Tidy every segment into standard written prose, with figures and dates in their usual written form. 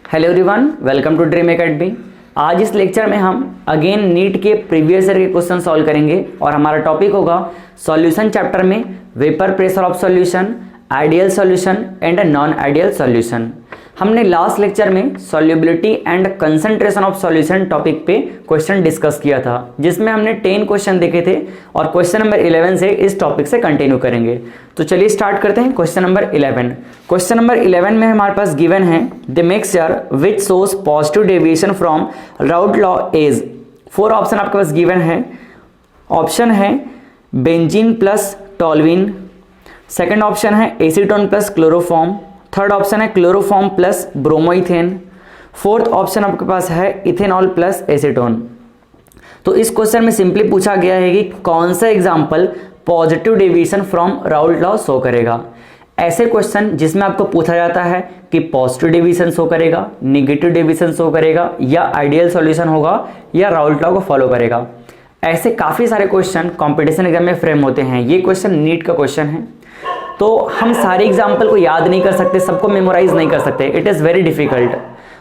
Hello everyone, welcome to Dream Academy. आज इस lecture में हम अगेन नीट के प्रीवियस ईयर के क्वेश्चन सॉल्व करेंगे और हमारा टॉपिक होगा सॉल्यूशन चैप्टर में vapour pressure of solution, ideal solution and non ideal solution. हमने लास्ट लेक्चर में solubility and concentration of solution topic पे क्वेश्चन डिस्कस किया था, जिसमें हमने 10 क्वेश्चन देखे थे और क्वेश्चन नंबर 11 से इस टॉपिक से कंटिन्यू करेंगे। तो चलिए स्टार्ट करते हैं। Question number 11। क्वेश्चन नंबर 11 में हमारे पास गिवन है the mixture which shows positive deviation from Raoult law is. 4 option आपके पास गिवन है। ऑप्शन है benzene plus toluene, second option है acetone plus chloroform, third option है chloroform plus bromoethane, fourth option आपके पास है इथेनॉल प्लस एसीटोन। तो इस क्वेश्चन में सिंपली पूछा गया है कि कौन सा example positive deviation from Raoult law show करेगा। ऐसे क्वेश्चन जिसमें आपको पूछा जाता है कि पॉजिटिव डेविएशन शो करेगा, निगेटिव डेविएशन शो करेगा, या आइडियल सॉल्यूशन होगा, या राउट लॉ को फॉलो करेगा। ऐसे काफी सारे क्वेश्चन कंपटीशन एग्जाम में फ्रेम होते हैं। ये क्वेश्चन नीट का क्वेश्चन है, तो हम सारे एग्जाम्पल को याद नहीं कर सकते, सबको मेमोराइज नहीं कर सकते, इट इज़ वेरी डिफिकल्ट।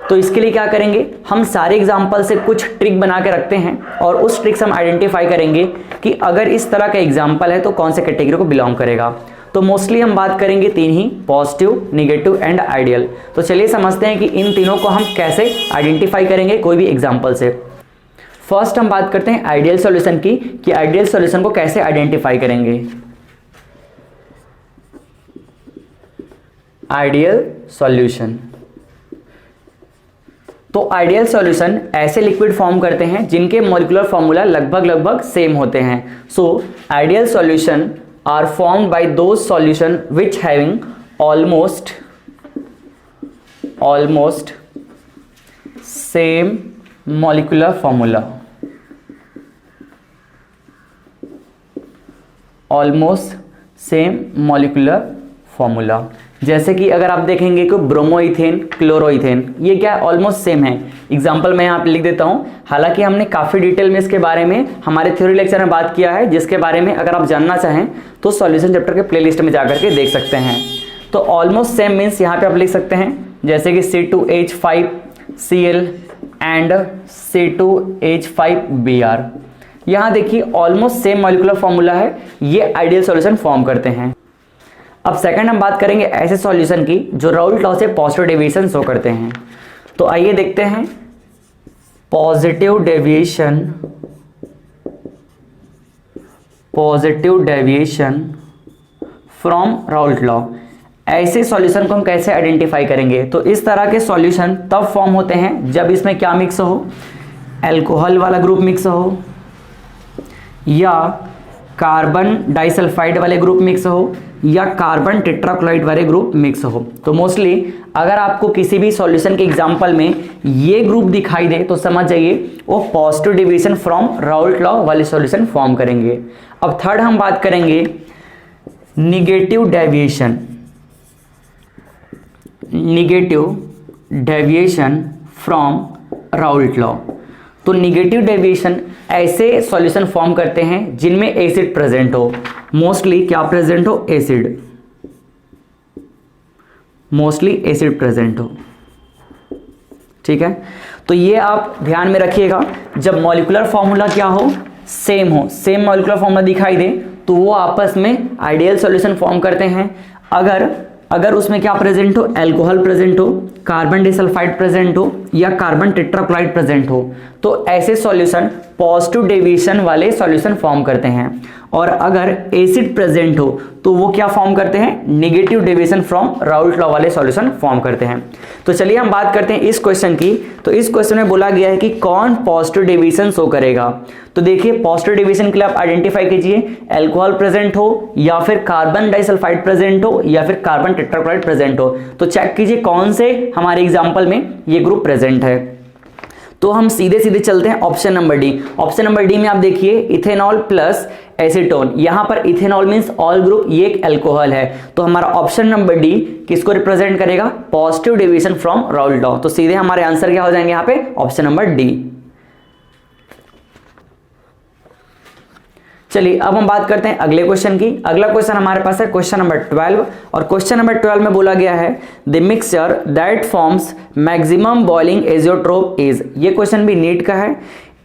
तो इसके लिए क्या करेंगे, हम सारे एग्जाम्पल से कुछ ट्रिक बना के रखते हैं और उस ट्रिक से हम आइडेंटिफाई करेंगे कि अगर इस तरह का एग्जाम्पल है तो कौन से कैटेगरी को बिलोंग करेगा। तो मोस्टली हम बात करेंगे 3 ही, पॉजिटिव, निगेटिव एंड आइडियल। तो चलिए समझते हैं कि इन तीनों को हम कैसे आइडेंटिफाई करेंगे कोई भी एग्जाम्पल से। फर्स्ट हम बात करते हैं आइडियल सॉल्यूशन की, कि आइडियल सॉल्यूशन को कैसे आइडेंटिफाई करेंगे। आइडियल सॉल्यूशन, तो आइडियल सॉल्यूशन ऐसे लिक्विड फॉर्म करते हैं जिनके मॉलिक्यूलर फॉर्मूला लगभग सेम होते हैं। So ideal solution are formed by those solution which having almost same molecular formula, almost same molecular formula. जैसे कि अगर आप देखेंगे कि ब्रोमोइथेन, क्लोरोइथेन, ये क्या ऑलमोस्ट सेम है। एग्जांपल मैं यहाँ पे लिख देता हूँ। हालांकि हमने काफ़ी डिटेल में इसके बारे में हमारे थ्योरी लेक्चर में बात किया है, जिसके बारे में अगर आप जानना चाहें तो सॉल्यूशन चैप्टर के प्लेलिस्ट में जाकर के देख सकते हैं। तो ऑलमोस्ट सेम मीन्स यहाँ पे आप लिख सकते हैं जैसे कि C2H5Cl एंड C2H5Br। यहाँ देखिए ऑलमोस्ट सेम मॉलिक्यूलर फॉर्मूला है, ये आइडियल सॉल्यूशन फॉर्म करते हैं। अब सेकंड हम बात करेंगे ऐसे सॉल्यूशन की जो राउट लॉ से पॉजिटिव डेविएशन शो करते हैं। तो आइए देखते हैं positive deviation from Raoult law. ऐसे सॉल्यूशन को हम कैसे आइडेंटिफाई करेंगे। तो इस तरह के सॉल्यूशन तब फॉर्म होते हैं जब इसमें क्या मिक्स हो, अल्कोहल वाला ग्रुप मिक्स हो, या कार्बन डाइसल्फाइड वाले ग्रुप मिक्स हो, या कार्बन टेट्राक्लोराइड वाले ग्रुप मिक्स हो। तो मोस्टली अगर आपको किसी भी सॉल्यूशन के एग्जांपल में ये ग्रुप दिखाई दे तो समझ जाइए वो positive deviation from Raoult law वाले सॉल्यूशन फॉर्म करेंगे। अब थर्ड हम बात करेंगे negative deviation from Raoult law. तो निगेटिव डेविएशन ऐसे सॉल्यूशन फॉर्म करते हैं जिनमें एसिड प्रेजेंट हो। मोस्टली क्या प्रेजेंट हो, एसिड, मोस्टली एसिड प्रेजेंट हो। ठीक है, तो ये आप ध्यान में रखिएगा। जब मॉलिक्यूलर फॉर्मूला क्या हो, सेम हो, सेम मॉलिक्यूलर फॉर्मूला दिखाई दे तो वो आपस में आइडियल सॉल्यूशन फॉर्म करते हैं। अगर उसमें क्या प्रेजेंट हो, अल्कोहल प्रेजेंट हो, कार्बन डाइसल्फाइड प्रेजेंट हो, या कार्बन टेट्राक्लोराइड प्रेजेंट हो, तो ऐसे सॉल्यूशन पॉजिटिव डेविएशन वाले सॉल्यूशन फॉर्म करते हैं। और अगर एसिड प्रेजेंट हो तो वो क्या फॉर्म करते हैं, negative deviation from Raoult law वाले सॉल्यूशन फॉर्म करते हैं। तो चलिए हम बात करते हैं इस क्वेश्चन की। तो इस क्वेश्चन में बोला गया है कि कौन पॉजिटिव डेविएशन शो करेगा। तो देखिए पॉजिटिव डेविएशन के लिए आप आइडेंटिफाई कीजिए, अल्कोहल प्रेजेंट हो, या फिर कार्बन डाइसल्फाइड प्रेजेंट हो, या फिर कार्बन टेट्राक्लोराइड प्रेजेंट हो। तो चेक कीजिए कौन से हमारे एग्जाम्पल में ये ग्रुप प्रेजेंट है। तो हम सीधे चलते हैं option number D. Option number D में आप देखिए इथेनॉल प्लस एसीटोन। यहां पर इथेनॉल मींस ऑल ग्रुप, ये एक अल्कोहल है। तो हमारा ऑप्शन नंबर डी किसको रिप्रेजेंट करेगा, positive deviation from Raoult law. तो सीधे हमारे आंसर क्या हो जाएंगे यहां पे, ऑप्शन नंबर डी। चलिए अब हम बात करते हैं अगले क्वेश्चन की। अगला क्वेश्चन हमारे पास है क्वेश्चन नंबर 12 और क्वेश्चन नंबर 12 में बोला गया है the mixture that forms maximum boiling azeotrope is. ये क्वेश्चन भी नीट का है।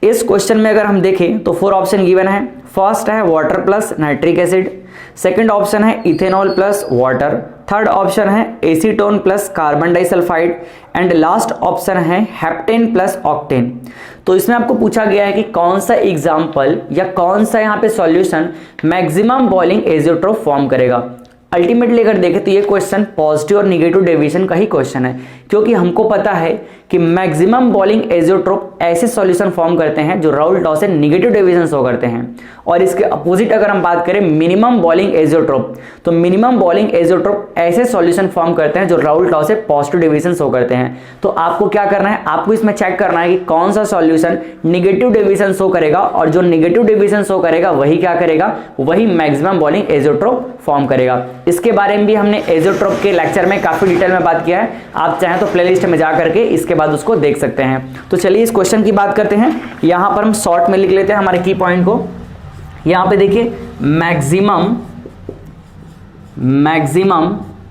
इस क्वेश्चन में अगर हम देखें तो 4 ऑप्शन गिवन है। फर्स्ट है water plus nitric acid, second option है ethanol plus water, third option है acetone plus carbon disulphide and last option है हेप्टेन प्लस ऑक्टेन। तो इसमें आपको पूछा गया है कि कौन सा एग्जाम्पल या कौन सा यहाँ पे solution maximum boiling azeotrope form करेगा। अल्टीमेटली अगर देखें तो ये क्वेश्चन पॉजिटिव और निगेटिव डेविएशन का ही क्वेश्चन है, क्योंकि हमको पता है कि मैक्सिमम बॉइलिंग एजियोट्रोप ऐसे सॉल्यूशन फॉर्म करते हैं जो राउल्ट लॉ से निगेटिव डेविएशन शो करते हैं। और इसके अपोजिट अगर हम बात करें मिनिमम बॉइलिंग एजियोट्रोप, तो मिनिमम बॉइलिंग एजियोट्रोप ऐसे सॉल्यूशन फॉर्म करते हैं जो राउल्ट लॉ से पॉजिटिव डेविएशन शो करते हैं। तो आपको क्या करना है, आपको इसमें चेक करना है कि कौन सा सॉल्यूशन निगेटिव डेविएशन शो करेगा, और जो निगेटिव डेविएशन शो करेगा वही क्या करेगा, वही मैक्सिमम बॉइलिंग एजियोट्रोप फॉर्म करेगा। इसके बारे में भी हमने एजियोट्रोप के लेक्चर में काफी डिटेल में बात किया है, आप चाहें तो प्लेलिस्ट में जा करके इसके बाद उसको देख सकते हैं। तो चलिए इस क्वेश्चन की बात करते हैं। यहां पर हम शॉर्ट में लिख लेते हैं हमारे की पॉइंट को। यहां पे देखिए maximum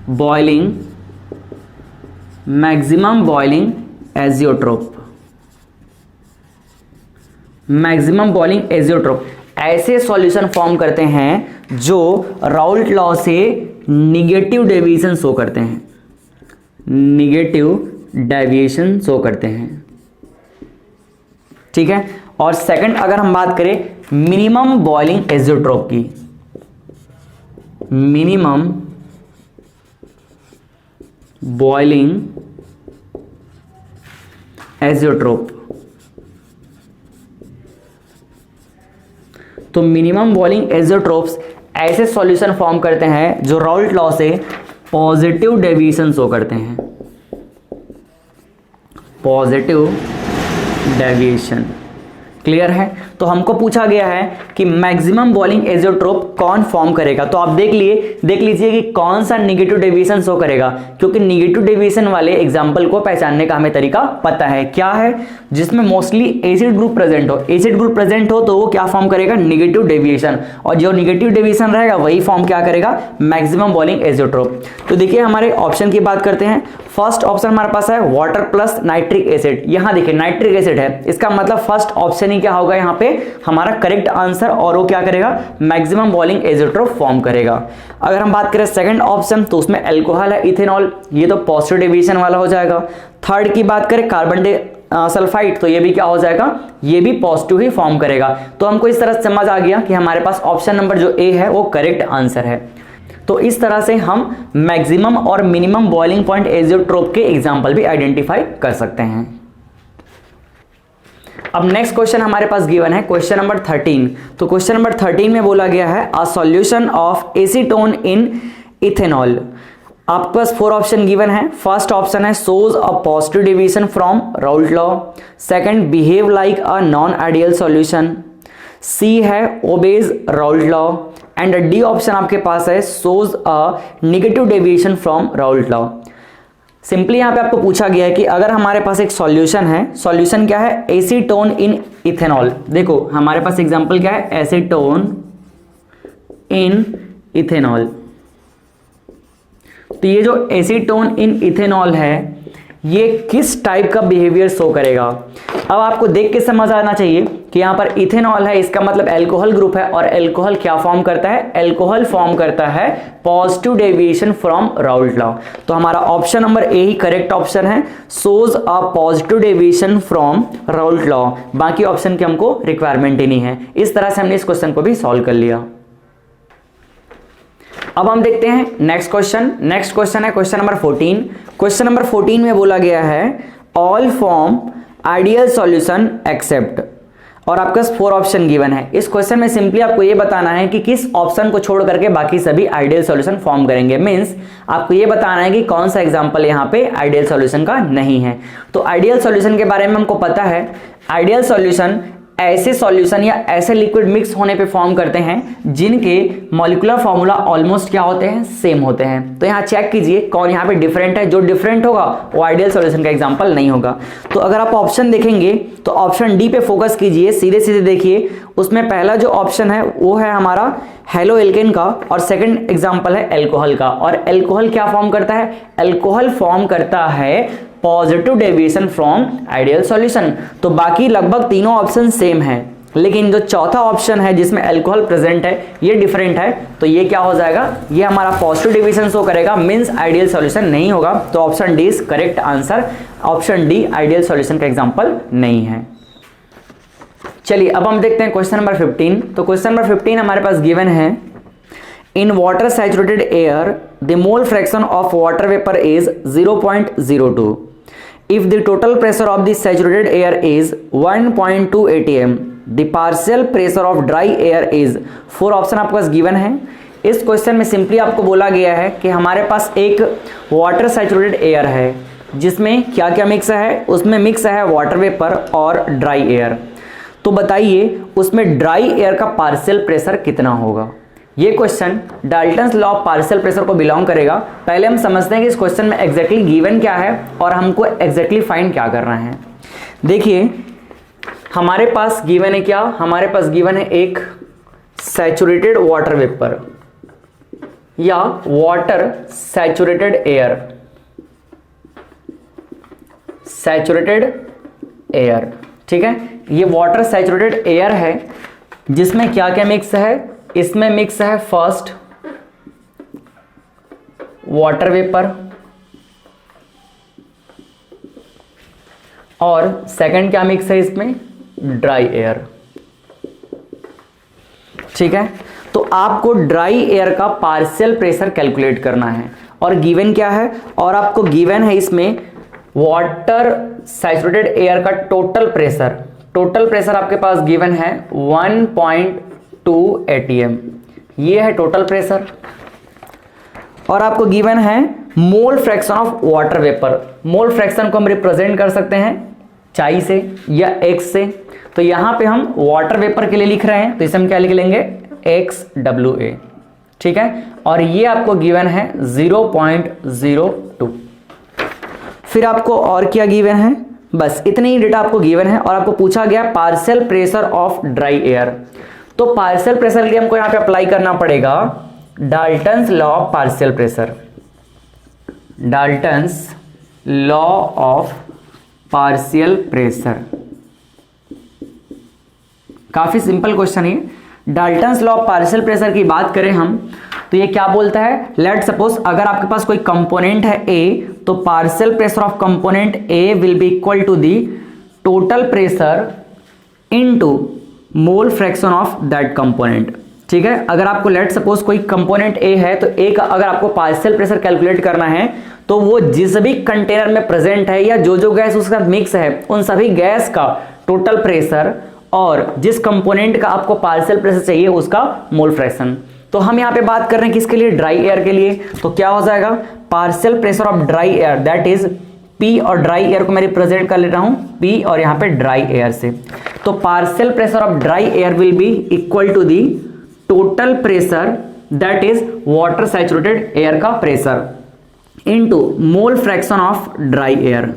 boiling azeotrope, maximum boiling azeotrope ऐसे सॉल्यूशन फॉर्म करते हैं जो राउल्ट लॉ से निगेटिव डेविएशन शो करते हैं, निगेटिव डेविएशन शो करते हैं। ठीक है। और सेकंड अगर हम बात करें मिनिमम बॉइलिंग एजियोट्रोप की, मिनिमम बॉइलिंग एजियोट्रोप, तो मिनिमम बॉइलिंग एजियोट्रोप्स ऐसे सॉल्यूशन फॉर्म करते हैं जो राउल्ट लॉ से पॉजिटिव डेविएशन शो करते हैं, पॉजिटिव डेविएशन। क्लियर है। तो हमको पूछा गया है कि मैक्सिमम बॉइलिंग एजियोट्रोप कौन फॉर्म करेगा। तो आप देख लीजिए कि कौन सा निगेटिव डेविएशन शो करेगा, क्योंकि निगेटिव डेविएशन वाले एग्जांपल को पहचानने का हमें तरीका पता है। क्या है, जिसमें मोस्टली एसिड ग्रुप प्रेजेंट हो, एसिड ग्रुप प्रेजेंट हो तो वो क्या फॉर्म करेगा, निगेटिव डेविएशन, और जो निगेटिव डेविएशन रहेगा वही फॉर्म क्या करेगा, मैक्सिमम बॉइलिंग एजियोट्रोप। तो देखिए हमारे ऑप्शन की बात करते हैं। फर्स्ट ऑप्शन हमारे पास है वाटर प्लस नाइट्रिक एसिड। यहां देखिए नाइट्रिक एसिड है, इसका मतलब फर्स्ट ऑप्शन ही क्या होगा यहाँ पे हमारा करेक्ट आंसर, और वो क्या करेगा, मैक्सिमम बॉइलिंग एजियोट्रोप फॉर्म करेगा। अगर हम बात करें सेकंड ऑप्शन तो उसमें अल्कोहल है इथेनॉल, ये तो पॉजिटिव डेविएशन वाला हो जाएगा। थर्ड की बात करें कार्बन सल्फाइड, तो ये भी क्या हो जाएगा, ये भी पॉजिटिव ही फॉर्म करेगा। तो हमको इस तरह समझ आ गया कि हमारे पास ऑप्शन नंबर जो ए है वो करेक्ट आंसर है। तो इस तरह से हम मैक्सिमम और मिनिमम बॉइलिंग पॉइंट एजियोट्रोप के एग्जाम्पल भी आइडेंटिफाई कर सकते हैं। अब नेक्स्ट क्वेश्चन हमारे पास गिवन है क्वेश्चन नंबर 13। तो क्वेश्चन नंबर 13 में बोला गया है a solution of acetone in ethanol. आपके पास 4 ऑप्शन गिवन है। फर्स्ट ऑप्शन है shows a positive deviation from Raoult law, second behave like a non ideal solution, C है obeys Raoult law, and D option आपके पास है shows a negative deviation from Raoult law. Simply यहां पे आपको पूछा गया है कि अगर हमारे पास एक सॉल्यूशन है, सॉल्यूशन क्या है, एसीटोन इन इथेनॉल। देखो हमारे पास एग्जांपल क्या है, एसीटोन इन इथेनॉल। तो ये जो एसीटोन इन इथेनॉल है ये किस टाइप का बिहेवियर शो करेगा। अब आपको देख के समझ आना चाहिए कि यहां पर इथेनॉल है, इसका मतलब अल्कोहल ग्रुप है, और अल्कोहल क्या फॉर्म करता है, अल्कोहल फॉर्म करता है positive deviation from Raoult law. तो हमारा ऑप्शन नंबर ए ही करेक्ट ऑप्शन है, shows a positive deviation from Raoult law. बाकी ऑप्शन की हमको रिक्वायरमेंट ही नहीं है। इस तरह से हमने इस क्वेश्चन को भी सॉल्व कर लिया। अब हम देखते हैं नेक्स्ट क्वेश्चन। नेक्स्ट क्वेश्चन है क्वेश्चन नंबर 14। क्वेश्चन नंबर 14 में बोला गया है all form ideal solution except, और आपके पास 4 ऑप्शन गिवन है। इस क्वेश्चन में सिंपली आपको ये बताना है कि किस ऑप्शन को छोड़ करके बाकी सभी आइडियल सॉल्यूशन फॉर्म करेंगे। मींस आपको ये बताना है कि कौन सा एग्जांपल यहाँ पे आइडियल सॉल्यूशन का नहीं है। तो आइडियल सॉल्यूशन के बारे में हमको पता है, आइडियल सॉल्यूशन ऐसे सॉल्यूशन या ऐसे लिक्विड मिक्स होने पे फॉर्म करते हैं जिनके मॉलिक्यूलर फॉर्मूला ऑलमोस्ट क्या होते हैं, सेम होते हैं। तो यहाँ चेक कीजिए कौन यहाँ पे डिफरेंट है। जो डिफरेंट होगा वो आइडियल सॉल्यूशन का एग्जांपल नहीं होगा। तो अगर आप ऑप्शन देखेंगे तो ऑप्शन डी पे फोकस कीजिए, सीधे सीधे देखिए। उसमें पहला जो ऑप्शन है वो है हमारा हेलो एल्केन का और सेकंड एग्जांपल है अल्कोहल का। और अल्कोहल क्या फॉर्म करता है, अल्कोहल फॉर्म करता है positive deviation from ideal solution. तो बाकी लगभग तीनों ऑप्शन सेम है, लेकिन जो चौथा ऑप्शन है जिसमें अल्कोहल प्रेजेंट है ये डिफरेंट है। तो ये क्या हो जाएगा, ये हमारा पॉजिटिव डेविएशन शो करेगा, मींस आइडियल सॉल्यूशन नहीं होगा। तो option D is correct answer. Option D ideal solution का एग्जांपल नहीं है। चलिए अब हम देखते हैं क्वेश्चन नंबर 15। तो क्वेश्चन नंबर 15 हमारे पास गिवन है, in water saturated air the mole fraction of water vapor is 0.02 if the total pressure of the saturated air is 1.2 atm the partial pressure of dry air is 4 option आपके पास given है। इस question में simply आपको बोला गया है कि हमारे पास एक वाटर सैचुरेटेड एयर है जिसमें क्या क्या मिक्स है, उसमें मिक्स है वाटर वेपर और ड्राई एयर। तो बताइए उसमें ड्राई एयर का पार्शियल प्रेशर कितना होगा। ये question Dalton's law of partial pressure को बिलोंग करेगा। पहले हम समझते हैं कि इस क्वेश्चन में एग्जैक्टली गिवन क्या है और हमको एग्जैक्टली फाइंड क्या करना है। देखिए हमारे पास गिवन है क्या, हमारे पास गिवन है एक सैचुरेटेड वाटर वेपर या water saturated air, saturated air, ठीक है। ये वाटर सैचुरेटेड एयर है जिसमें क्या क्या मिक्स है, इसमें मिक्स है फर्स्ट वाटर वेपर और सेकंड क्या मिक्स है, इसमें ड्राई एयर, ठीक है। तो आपको ड्राई एयर का पार्शियल प्रेशर कैलकुलेट करना है और गिवन क्या है, और आपको गिवन है इसमें वाटर सैचुरेटेड एयर का टोटल प्रेशर। टोटल प्रेशर आपके पास गिवन है 1.2 atm, ये है टोटल प्रेशर। और आपको गिवन है मोल fraction of water vapour. Mole fraction को हम रिप्रेजेंट कर सकते हैं चाई से या एक्स से। तो यहां पे हम वाटर वेपर के लिए लिख रहे हैं तो इसे हम क्या लिख लेंगे, XWA, ठीक है। और ये आपको गिवन है 0.02। फिर आपको और क्या गिवन है, बस इतने ही डेटा आपको गिवन है। और आपको पूछा गया partial pressure of dry air. तो पार्शियल प्रेशर के लिए हमको यहां पे अप्लाई करना पड़ेगा Dalton's law of partial pressure, Dalton's law of partial pressure. काफी सिंपल क्वेश्चन है। Dalton's law of partial pressure की बात करें हम तो ये क्या बोलता है, लेट सपोज अगर आपके पास कोई कंपोनेंट है A, तो partial pressure of component A will be equal to the total pressure into mole fraction of that component, ठीक है। अगर आपको लेट सपोज कोई कंपोनेंट A है तो A का अगर आपको पार्शियल प्रेशर कैलकुलेट करना है तो वो जिस भी कंटेनर में प्रेजेंट है या जो गैस उसके साथ मिक्स है उन सभी गैस का टोटल प्रेशर और जिस कंपोनेंट का आपको पार्शियल प्रेशर चाहिए उसका मोल फ्रैक्शन। तो हम यहाँ पे बात कर रहे हैं किसके लिए, ड्राई एयर के लिए। तो क्या हो जाएगा, partial pressure of dry air that is P, और ड्राई एयर को मैं रिप्रेजेंट कर ले रहा हूं P और यहाँ पे ड्राई एयर से। तो partial pressure of dry air will be equal to the total pressure that is water saturated air का pressure into mole fraction of dry air,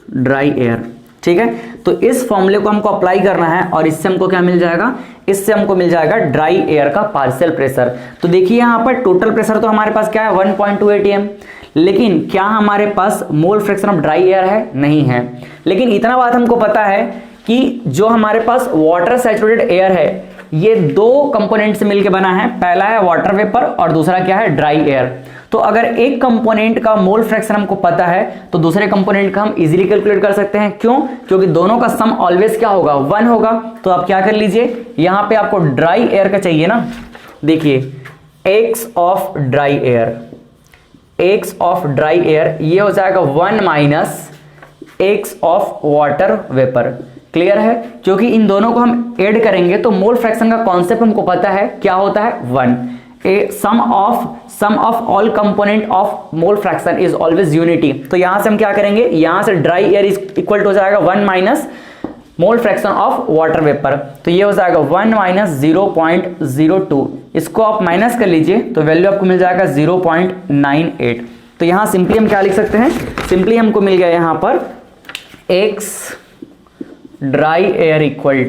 dry air, ठीक है। तो इस फॉर्मूले को हमको अप्लाई करना है और इससे हमको क्या मिल जाएगा, इससे हमको मिल जाएगा ड्राई एयर का पार्शियल प्रेशर। तो देखिए यहां पर टोटल प्रेशर तो हमारे पास क्या है 1.2 atm, लेकिन क्या हमारे पास mole fraction of dry air है, नहीं है। लेकिन इतना बात हमको पता है कि जो हमारे पास वाटर सैचुरेटेड एयर है ये दो कंपोनेंट से मिलकर बना है, पहला है वाटर वेपर और दूसरा क्या है, ड्राई एयर। तो अगर एक कंपोनेंट का मोल फ्रैक्शन हमको पता है तो दूसरे कंपोनेंट का हम इजीली कैलकुलेट कर सकते हैं। क्यों, क्योंकि दोनों का सम ऑलवेज क्या होगा, 1 होगा। तो आप क्या कर लीजिए, यहां पे आपको ड्राई एयर का चाहिए ना, देखिए x of dry air, x of dry air ये हो जाएगा 1 minus x of water vapour. Clear है, क्योंकि इन दोनों को हम ऐड करेंगे तो मोल फ्रैक्शन का कॉन्सेप्ट हमको पता है क्या होता है 1। Sum of all component of mole fraction is always unity. तो यहां से हम क्या करेंगे, यहां से dry air is equal to हो जाएगा 1 minus mole fraction of water vapour. तो ये हो जाएगा 1 माइनस 0.02, इसको आप माइनस कर लीजिए तो वैल्यू आपको मिल जाएगा 0.98। तो यहाँ सिंपली हम क्या लिख सकते हैं, सिंपली हमको मिल गया यहाँ पर x dry air equal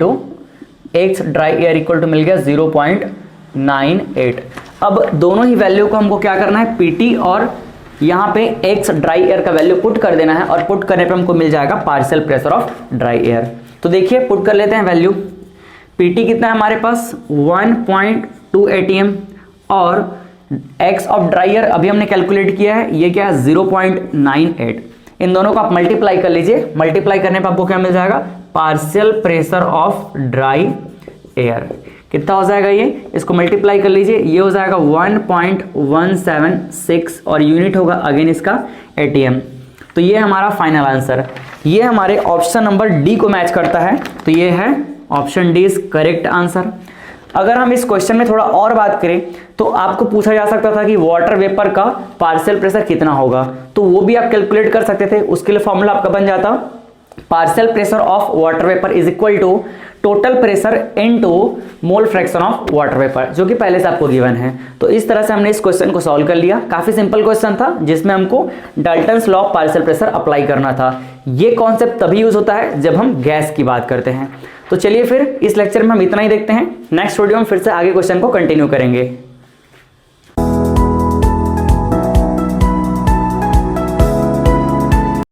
to मिल गया 0.98। अब दोनों ही वैल्यू को हमको क्या करना है, PT और यहाँ पे x ड्राई एयर का वैल्यू पुट कर देना है, और पुट करने पे हमको मिल जाएगा partial pressure of dry air. तो देखिए पुट कर लेते हैं वैल्यू। PT कितना है हमारे पास 1.2 ATM, और x ऑफ ड्राई एयर अभी हमने कैलकुलेट किया है, ये क्या है 0.98। इन दोनों को आप मल्टीप्लाई कर लीजिए, मल्टीप्लाई करने पर आपको क्या मिल जाएगा, partial pressure of dry air. कितना हो जाएगा ये, इसको मल्टीप्लाई कर लीजिए, ये हो जाएगा 1.176 और यूनिट होगा अगेन इसका ATM। तो ये हमारा फाइनल आंसर, ये हमारे ऑप्शन नंबर डी को मैच करता है। तो ये है option D is correct answer. अगर हम इस क्वेश्चन में थोड़ा और बात करें तो आपको पूछा जा सकता था कि वाटर वेपर का पार्शियल प्रेशर कितना होगा, तो वो भी आप कैलकुलेट कर सकते थे। उसके लिए फॉर्मूला आपका बन जाता partial pressure of water vapour is equal to total pressure into mole fraction of water vapour, जो कि पहले से आपको गिवन है। तो इस तरह से हमने इस क्वेश्चन को सॉल्व कर लिया। काफी सिंपल क्वेश्चन था जिसमें हमको Dalton's law of partial pressure apply करना था। ये कॉन्सेप्ट तभी यूज होता है जब हम गैस की बात करते हैं। तो चलिए फिर इस लेक्चर में हम इतना ही देखते हैं, नेक्स्ट वीडियो में फिर से आगे क्वेश्चन को कंटिन्यू करेंगे।